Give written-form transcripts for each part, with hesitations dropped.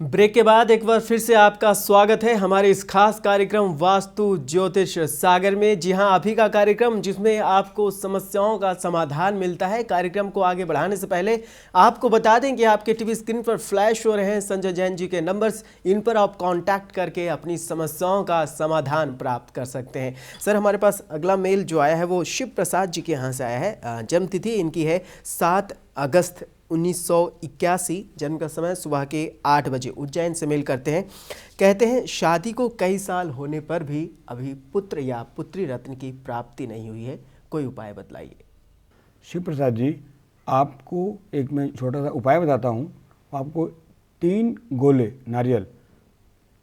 Break के बाद एक बार फिर से आपका स्वागत है हमारे इस खास कार्यक्रम वास्तु ज्योतिष सागर में। जी हां, अभी का कार्यक्रम जिसमें आपको समस्याओं का समाधान मिलता है। कार्यक्रम को आगे बढ़ाने से पहले आपको बता दें कि आपके टीवी स्क्रीन पर फ्लैश हो रहे हैं संजय जैन जी के नंबर्स। इन पर आप कांटेक्ट करके अपनी समस्याओं का समाधान प्राप्त कर सकते हैं। सर, हमारे पास अगला मेल जो आया है वो शिव प्रसाद जी के यहाँ से आया है। जन्म तिथि इनकी है 7 अगस्त 1981। जन्म का समय सुबह के 8 बजे। उज्जैन से मेल करते हैं। कहते हैं शादी को कई साल होने पर भी अभी पुत्र या पुत्री रत्न की प्राप्ति नहीं हुई है, कोई उपाय बतलाइए। शिव प्रसाद जी, आपको एक मैं छोटा सा उपाय बताता हूँ। आपको 3 गोले नारियल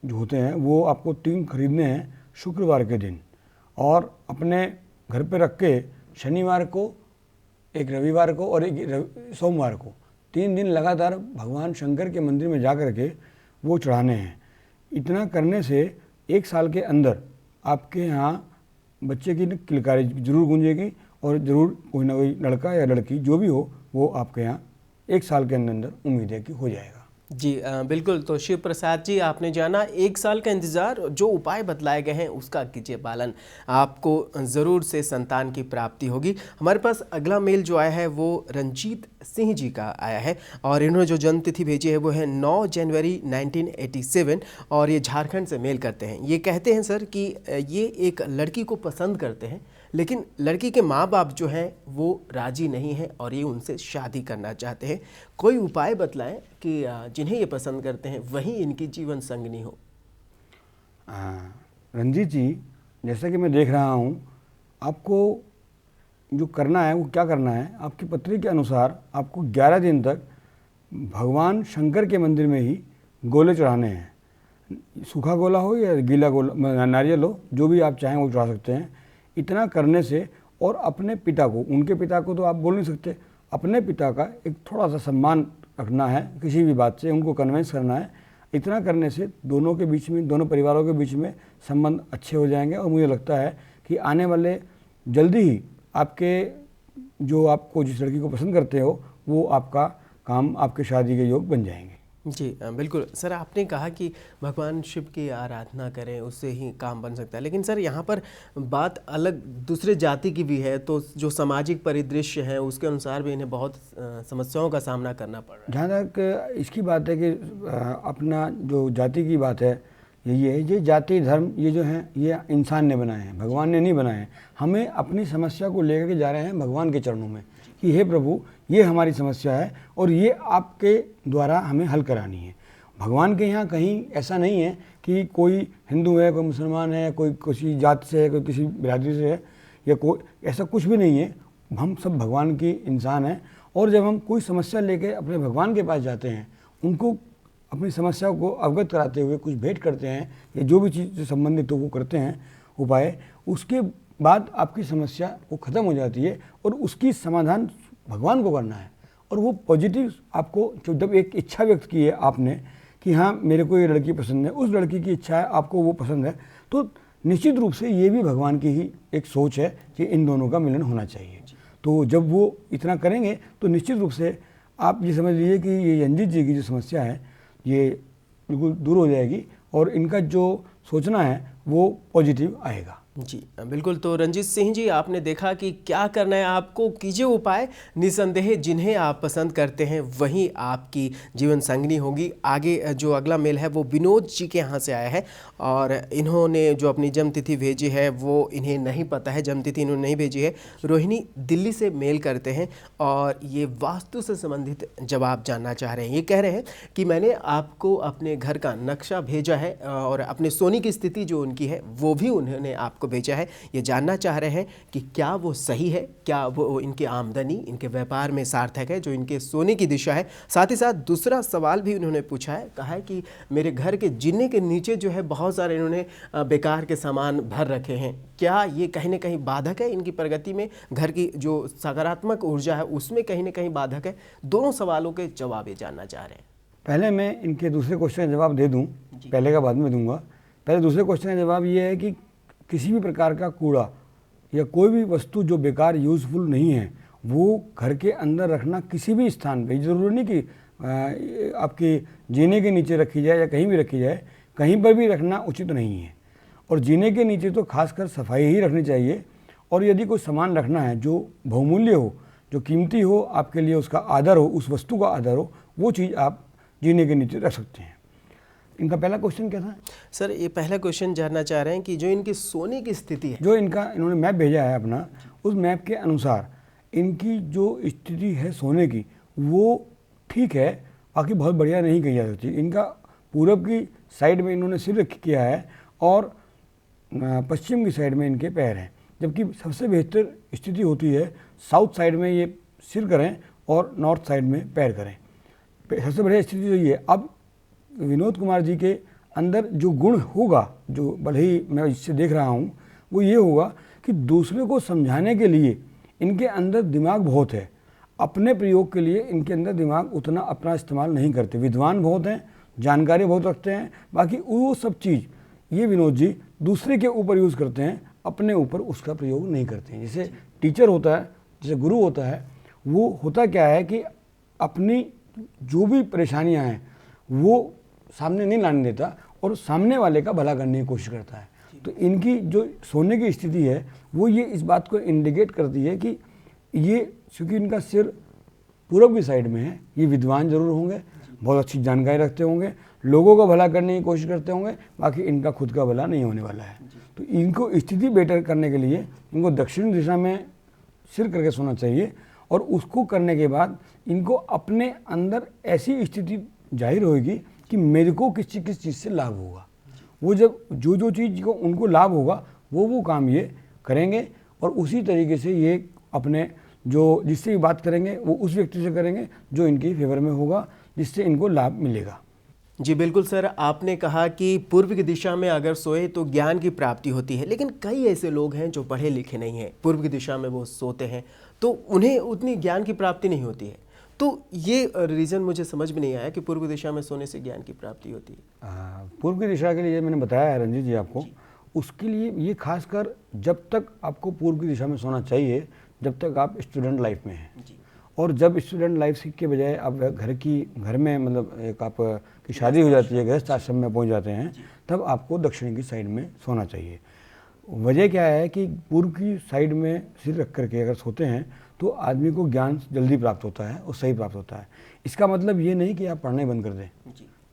जो होते हैं वो आपको 3 खरीदने हैं शुक्रवार के दिन, और अपने घर पे रख के शनिवार को, एक रविवार को और एक सोमवार को 3 दिन लगातार भगवान शंकर के मंदिर में जा कर के वो चढ़ाने हैं। इतना करने से 1 साल के अंदर आपके यहाँ बच्चे की किलकारी जरूर गूंजेगी, और ज़रूर कोई ना कोई लड़का या लड़की जो भी हो वो आपके यहाँ 1 साल के अंदर उम्मीद है कि हो जाएगा। जी बिल्कुल। तो शिव प्रसाद जी, आपने जाना 1 साल का इंतज़ार, जो उपाय बतलाए गए हैं उसका कीजिए पालन, आपको ज़रूर से संतान की प्राप्ति होगी। हमारे पास अगला मेल जो आया है वो रंजीत सिंह जी का आया है, और इन्होंने जो जन्म तिथि भेजी है वो है 9 जनवरी 1987, और ये झारखंड से मेल करते हैं। ये कहते हैं सर कि ये एक लड़की को पसंद करते हैं, लेकिन लड़की के माँ बाप जो हैं वो राजी नहीं हैं और ये उनसे शादी करना चाहते हैं। कोई उपाय बतलाएं कि जिन्हें ये पसंद करते हैं वही इनकी जीवन संगनी हो। रंजीत जी, जैसा कि मैं देख रहा हूँ, आपको जो करना है वो क्या करना है, आपकी पत्री के अनुसार आपको 11 दिन तक भगवान शंकर के मंदिर में ही गोले चढ़ाने हैं। सूखा गोला हो या गीला गोला, नारियल हो, जो भी आप चाहें वो चढ़ा सकते हैं। इतना करने से, और अपने पिता को, उनके पिता को तो आप बोल नहीं सकते, अपने पिता का एक थोड़ा सा सम्मान रखना है, किसी भी बात से उनको कन्विंस करना है। इतना करने से दोनों के बीच में, दोनों परिवारों के बीच में संबंध अच्छे हो जाएंगे, और मुझे लगता है कि आने वाले जल्दी ही आपके जो आपको जिस लड़की को पसंद करते हो वो आपका काम, आपके शादी के योग बन जाएंगे। जी बिल्कुल। सर, आपने कहा कि भगवान शिव की आराधना करें उससे ही काम बन सकता है, लेकिन सर यहाँ पर बात अलग दूसरे जाति की भी है, तो जो सामाजिक परिदृश्य है उसके अनुसार भी इन्हें बहुत समस्याओं का सामना करना पड़ रहा है। जहाँ तक इसकी बात है कि अपना जो जाति की बात है, यही है, ये जाति धर्म ये जो है ये इंसान ने बनाए हैं, भगवान ने नहीं बनाए हैं। हमें अपनी समस्या को लेकर के जा रहे हैं भगवान के चरणों में कि हे प्रभु, ये हमारी समस्या है और ये आपके द्वारा हमें हल करानी है। भगवान के यहाँ कहीं ऐसा नहीं है कि कोई हिंदू है, कोई मुसलमान है, कोई किसी जात से है, कोई किसी बिरादरी से है, या कोई ऐसा कुछ भी नहीं है। हम सब भगवान की इंसान हैं, और जब हम कोई समस्या लेके अपने भगवान के पास जाते हैं, उनको अपनी समस्या को अवगत कराते हुए कुछ भेंट करते हैं, या जो भी चीज़ से संबंधित हो वो करते हैं उपाय, उसके बाद आपकी समस्या वो ख़त्म हो जाती है, और उसकी समाधान भगवान को करना है। और वो पॉजिटिव आपको, जब एक इच्छा व्यक्त की है आपने कि हाँ मेरे को ये लड़की पसंद है, उस लड़की की इच्छा है, आपको वो पसंद है, तो निश्चित रूप से ये भी भगवान की ही एक सोच है कि इन दोनों का मिलन होना चाहिए। तो जब वो इतना करेंगे तो निश्चित रूप से आप ये समझ लीजिए कि ये रंजीत जी की जो समस्या है ये बिल्कुल दूर हो जाएगी, और इनका जो सोचना है वो पॉजिटिव आएगा। जी बिल्कुल। तो रंजीत सिंह जी, आपने देखा कि क्या करना है आपको, कीजिए उपाय। निसंदेह जिन्हें आप पसंद करते हैं वही आपकी जीवन संगनी होगी। आगे जो अगला मेल है वो विनोद जी के यहाँ से आया है, और इन्होंने जो अपनी जन्म तिथि भेजी है वो इन्हें नहीं पता है, जन्म तिथि इन्होंने नहीं भेजी है। रोहिणी दिल्ली से मेल करते हैं, और ये वास्तु से संबंधित जवाब जानना चाह रहे हैं। ये कह रहे हैं कि मैंने आपको अपने घर का नक्शा भेजा है, और अपने सोने की स्थिति जो उनकी है वो भी उन्होंने आपको भेजा है। ये जानना चाह रहे हैं कि क्या वो सही है, क्या वो इनकी आमदनी, इनके व्यापार में सार्थक है जो इनके सोने की दिशा है। साथ ही साथ दूसरा सवाल भी उन्होंने पूछा है, कहा है कि मेरे घर के जीने के नीचे जो है बहुत सारे इन्होंने बेकार के सामान भर रखे हैं, क्या ये कहीं ना कहीं बाधक है इनकी प्रगति में, घर की जो सकारात्मक ऊर्जा है उसमें कहीं ना कहीं बाधक है। दोनों सवालों के जवाब ये जानना चाह रहे हैं। पहले मैं इनके दूसरे क्वेश्चन का जवाब दे दूं, पहले का बाद में दूंगा। पहले दूसरे क्वेश्चन का जवाब ये है कि किसी भी प्रकार का कूड़ा या कोई भी वस्तु जो बेकार यूज़फुल नहीं है वो घर के अंदर रखना किसी भी स्थान पे, ज़रूरी नहीं कि आपकी जीने के नीचे रखी जाए या कहीं भी रखी जाए, कहीं पर भी रखना उचित नहीं है। और जीने के नीचे तो खासकर सफाई ही रखनी चाहिए। और यदि कोई सामान रखना है जो बहुमूल्य हो, जो कीमती हो, आपके लिए उसका आदर हो, उस वस्तु का आदर हो, वो चीज़ आप जीने के नीचे रख सकते हैं। इनका पहला क्वेश्चन क्या था? सर ये पहला क्वेश्चन जानना चाह रहे हैं कि जो इनकी सोने की स्थिति है, जो इन्होंने मैप भेजा है अपना, उस मैप के अनुसार इनकी जो स्थिति है सोने की, वो ठीक है, बाकी बहुत बढ़िया नहीं कही जा सकती। इनका पूरब की साइड में इन्होंने सिर किया है और पश्चिम की साइड में इनके पैर हैं, जबकि सबसे बेहतर स्थिति होती है साउथ साइड में ये सिर करें और नॉर्थ साइड में पैर करें। सबसे बढ़िया स्थिति तो ये है। अब विनोद कुमार जी के अंदर जो गुण होगा, जो भले ही मैं इससे देख रहा हूँ, वो ये होगा कि दूसरे को समझाने के लिए इनके अंदर दिमाग बहुत है। अपने प्रयोग के लिए इनके अंदर दिमाग उतना अपना इस्तेमाल नहीं करते। विद्वान बहुत हैं, जानकारी बहुत रखते हैं, बाकी वो सब चीज़ ये विनोद जी दूसरे के ऊपर यूज़ करते हैं, अपने ऊपर उसका प्रयोग नहीं करते हैं। जैसे टीचर होता है, जैसे गुरु होता है, वो होता क्या है कि अपनी जो भी परेशानियां हैं वो सामने नहीं लाने देता और सामने वाले का भला करने की कोशिश करता है। तो इनकी जो सोने की स्थिति है वो ये इस बात को इंडिकेट करती है कि ये, चूँकि इनका सिर पूरब की साइड में है, ये विद्वान जरूर होंगे, बहुत अच्छी जानकारी रखते होंगे, लोगों का भला करने की कोशिश करते होंगे, बाकी इनका खुद का भला नहीं होने वाला है। तो इनको स्थिति बेटर करने के लिए इनको दक्षिण दिशा में सिर करके सोना चाहिए और उसको करने के बाद इनको अपने अंदर ऐसी स्थिति जाहिर होगी कि मेरे को किस चीज़ से लाभ होगा। वो जब जो चीज़ को उनको लाभ होगा वो काम ये करेंगे और उसी तरीके से ये अपने जो जिससे भी बात करेंगे वो उस व्यक्ति से करेंगे जो इनकी फेवर में होगा, जिससे इनको लाभ मिलेगा। जी बिल्कुल सर, आपने कहा कि पूर्व की दिशा में अगर सोए तो ज्ञान की प्राप्ति होती है, लेकिन कई ऐसे लोग हैं जो पढ़े लिखे नहीं हैं, पूर्व की दिशा में वो सोते हैं तो उन्हें उतनी ज्ञान की प्राप्ति नहीं होती है। तो ये रीज़न मुझे समझ में नहीं आया कि पूर्व दिशा में सोने से ज्ञान की प्राप्ति होती है। पूर्व की दिशा के लिए मैंने बताया है रंजीत जी आपको, उसके लिए ये खासकर जब तक आपको पूर्व की दिशा में सोना चाहिए जब तक आप स्टूडेंट लाइफ में हैं। और जब स्टूडेंट लाइफ के बजाय आप घर में मतलब एक आप की शादी हो जाती है, गृहस्थ आश्रम में पहुंच जाते हैं, तब आपको दक्षिण की साइड में सोना चाहिए। वजह क्या है कि पूर्व की साइड में सिर रख करके अगर सोते हैं तो आदमी को ज्ञान जल्दी प्राप्त होता है और सही प्राप्त होता है। इसका मतलब ये नहीं कि आप पढ़ना बंद कर दें,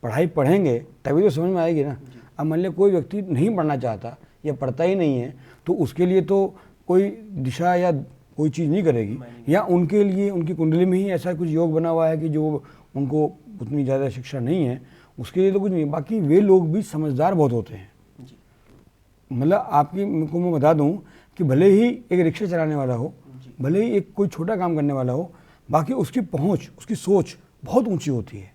पढ़ाई पढ़ेंगे तभी तो समझ में आएगी ना। अब मान लिया कोई व्यक्ति नहीं पढ़ना चाहता या पढ़ता ही नहीं है तो उसके लिए तो कोई दिशा या कोई चीज़ नहीं करेगी, या उनके लिए उनकी कुंडली में ही ऐसा कुछ योग बना हुआ है कि जो उनको उतनी ज़्यादा शिक्षा नहीं है, उसके लिए तो कुछ नहीं। बाकी वे लोग भी समझदार बहुत होते हैं। मतलब को मैं बता दूं कि भले ही एक रिक्शा चलाने वाला हो, भले ही एक कोई छोटा काम करने वाला हो, बाकी उसकी पहुंच, उसकी सोच बहुत ऊंची होती है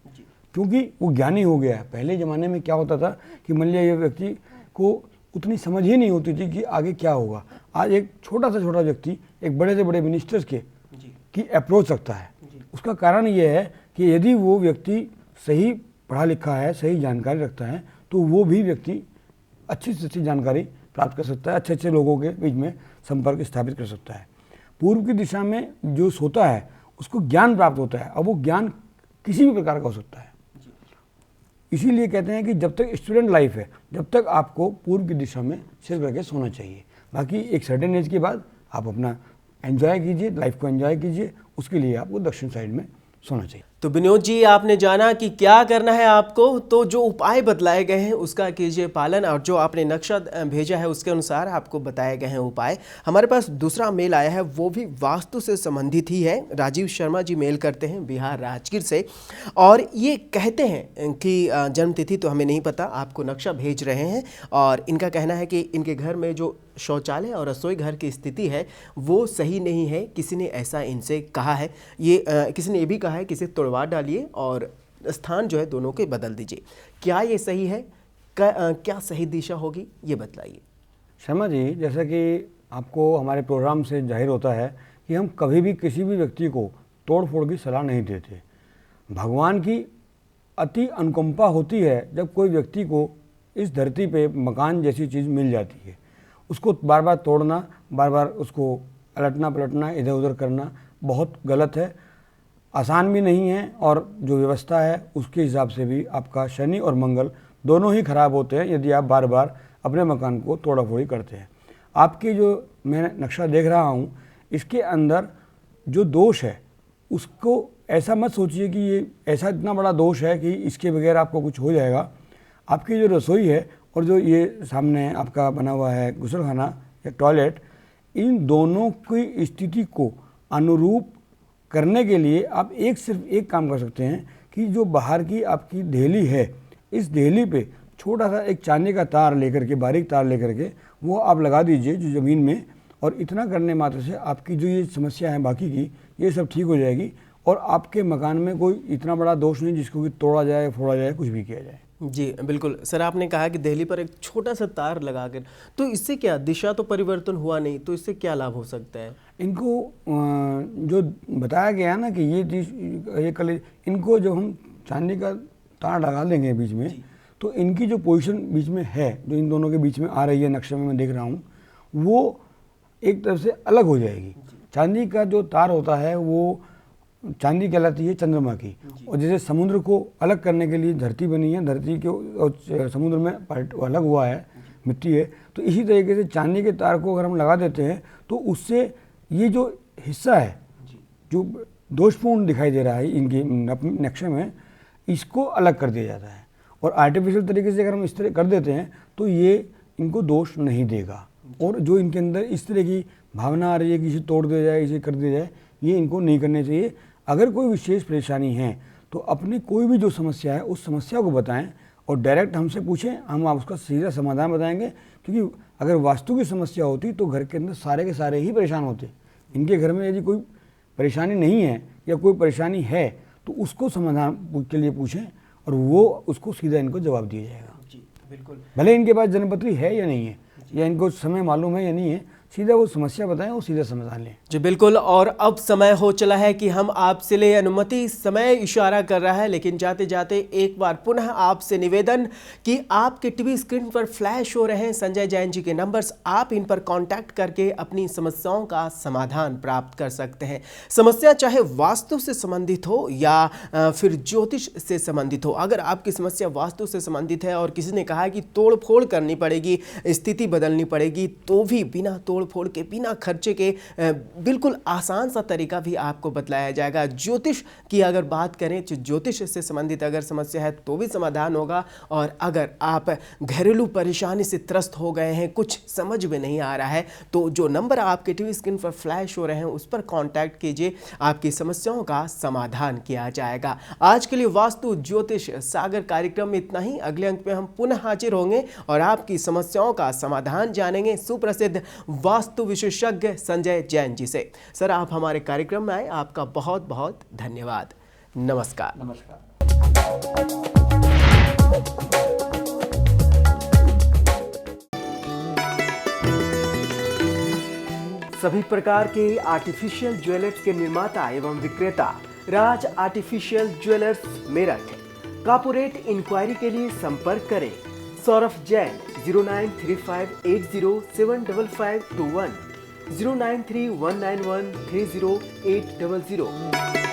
क्योंकि वो ज्ञानी हो गया है। पहले ज़माने में क्या होता था कि मान लिया ये व्यक्ति को उतनी समझ ही नहीं होती थी कि आगे क्या होगा। आज एक छोटा व्यक्ति एक बड़े से बड़े मिनिस्टर्स की अप्रोच रखता है। उसका कारण ये है कि यदि वो व्यक्ति सही पढ़ा लिखा है, सही जानकारी रखता है, तो वो भी व्यक्ति अच्छी से अच्छी जानकारी प्राप्त कर सकता है, अच्छे लोगों के बीच में संपर्क स्थापित कर सकता है। पूर्व की दिशा में जो सोता है उसको ज्ञान प्राप्त होता है, और वो ज्ञान किसी भी प्रकार का हो सकता है। इसीलिए कहते हैं कि जब तक स्टूडेंट लाइफ है जब तक आपको पूर्व की दिशा में सिर करके सोना चाहिए। बाकी एक सर्टेन एज के बाद आप अपना एंजॉय कीजिए, लाइफ को एंजॉय कीजिए, उसके लिए आपको दक्षिण साइड में सोना चाहिए। तो विनोद जी, आपने जाना कि क्या करना है आपको, तो जो उपाय बतलाए गए हैं उसका कीजिए पालन, और जो आपने नक्शा भेजा है उसके अनुसार आपको बताए गए हैं उपाय। हमारे पास दूसरा मेल आया है, वो भी वास्तु से संबंधित ही है। राजीव शर्मा जी मेल करते हैं बिहार राजगीर से, और ये कहते हैं कि जन्मतिथि तो हमें नहीं पता, आपको नक्शा भेज रहे हैं, और इनका कहना है कि इनके घर में जो शौचालय और रसोई घर की स्थिति है वो सही नहीं है। किसी ने ऐसा इनसे कहा है, ये किसी ने ये भी कहा है कि इसे तोड़वा डालिए और स्थान जो है दोनों के बदल दीजिए। क्या ये सही है? क्या सही दिशा होगी, ये बतलाइए। शर्मा जी, जैसा कि आपको हमारे प्रोग्राम से जाहिर होता है कि हम कभी भी किसी भी व्यक्ति को तोड़ फोड़ की सलाह नहीं देते। भगवान की अति अनुकंपा होती है जब कोई व्यक्ति को इस धरती पे मकान जैसी चीज़ मिल जाती है। उसको बार बार तोड़ना, बार बार उसको अलटना पलटना, इधर उधर करना बहुत गलत है। आसान भी नहीं है, और जो व्यवस्था है उसके हिसाब से भी आपका शनि और मंगल दोनों ही खराब होते हैं यदि आप बार बार अपने मकान को तोड़ा फोड़ी करते हैं। आपकी जो मैं नक्शा देख रहा हूँ, इसके अंदर जो दोष है उसको ऐसा मत सोचिए कि ये ऐसा इतना बड़ा दोष है कि इसके बगैर आपको कुछ हो जाएगा। आपकी जो रसोई है और जो ये सामने आपका बना हुआ है गुसलखाना या टॉयलेट, इन दोनों की स्थिति को अनुरूप करने के लिए आप सिर्फ एक काम कर सकते हैं कि जो बाहर की आपकी देहली है, इस देहली पे छोटा सा एक चांदी का तार लेकर के, बारीक तार लेकर के वो आप लगा दीजिए जो ज़मीन में, और इतना करने मात्र से आपकी जो ये समस्या है बाकी की, ये सब ठीक हो जाएगी और आपके मकान में कोई इतना बड़ा दोष नहीं जिसको कि तोड़ा जाए, फोड़ा जाए, कुछ भी किया जाए। जी बिल्कुल सर, आपने कहा कि दिल्ली पर एक छोटा सा तार लगाकर, तो इससे क्या, दिशा तो परिवर्तन हुआ नहीं, तो इससे क्या लाभ हो सकता है? इनको जो बताया गया ना कि ये कल इनको जो हम चांदी का तार लगा देंगे बीच में, तो इनकी जो पोजीशन बीच में है, जो इन दोनों के बीच में आ रही है नक्शे में मैं देख रहा हूँ, वो एक तरफ से अलग हो जाएगी। चांदी का जो तार होता है वो चांदी कहलाती है चंद्रमा की, और जैसे समुद्र को अलग करने के लिए धरती बनी है, धरती के और समुद्र में पार्ट अलग हुआ है, मिट्टी है, तो इसी तरीके से चांदी के तार को अगर हम लगा देते हैं तो उससे ये जो हिस्सा है जो दोषपूर्ण दिखाई दे रहा है इनके नक्शे में, इसको अलग कर दिया जाता है। और आर्टिफिशियल तरीके से अगर हम इस तरह कर देते हैं तो ये इनको दोष नहीं देगा, और जो इनके अंदर इस तरह की भावना आ रही है कि इसे तोड़ दिया जाए, इसे कर दिया जाए, ये इनको नहीं करने चाहिए। अगर कोई विशेष परेशानी है तो अपनी कोई भी जो समस्या है उस समस्या को बताएं और डायरेक्ट हमसे पूछें, हम आप उसका सीधा समाधान बताएंगे। क्योंकि अगर वास्तु की समस्या होती तो घर के अंदर सारे के सारे ही परेशान होते। इनके घर में यदि कोई परेशानी नहीं है या कोई परेशानी है तो उसको समाधान के लिए पूछें और वो उसको सीधा इनको जवाब दिया जाएगा। जी बिल्कुल, भले इनके पास जन्मपत्री है या नहीं है, या इनको समय मालूम है या नहीं है, सीधा वो समस्या बताएं और सीधा समाधान लें। जी बिल्कुल। और अब समय हो चला है कि हम आपसे ले अनुमति, समय इशारा कर रहा है, लेकिन जाते जाते एक बार पुनः आपसे निवेदन कि आपके टीवी स्क्रीन पर फ्लैश हो रहे हैं संजय जैन जी के नंबर्स, आप इन पर कांटेक्ट करके अपनी समस्याओं का समाधान प्राप्त कर सकते हैं। समस्या चाहे वास्तु से संबंधित हो या फिर ज्योतिष से संबंधित हो। अगर आपकी समस्या वास्तु से संबंधित है और किसी ने कहा है कि तोड़ फोड़ करनी पड़ेगी, स्थिति बदलनी पड़ेगी, तो भी बिना तोड़ फोड़ के, बिना खर्चे के बिल्कुल आसान सा तरीका भी आपको बतलाया जाएगा। ज्योतिष की अगर बात करें तो ज्योतिष से संबंधित अगर समस्या है तो भी समाधान होगा। और अगर आप घरेलू परेशानी से त्रस्त हो गए हैं, कुछ समझ में नहीं आ रहा है, तो जो नंबर आपके टीवी स्क्रीन पर फ्लैश हो रहे हैं उस पर कांटेक्ट कीजिए, आपकी समस्याओं का समाधान किया जाएगा। आज के लिए वास्तु ज्योतिष सागर कार्यक्रम में इतना ही। अगले अंक में हम पुनः हाजिर होंगे और आपकी समस्याओं का समाधान जानेंगे सुप्रसिद्ध वास्तु विशेषज्ञ संजय जैन जी से। सर, आप हमारे कार्यक्रम में आए, आपका बहुत बहुत धन्यवाद। नमस्कार। नमस्कार। सभी प्रकार के आर्टिफिशियल ज्वेलर्स के निर्माता एवं विक्रेता Raj artificial jewellers Meerut. Corporate inquiry के लिए संपर्क करें सौरभ जैन 093580755521 09319130800।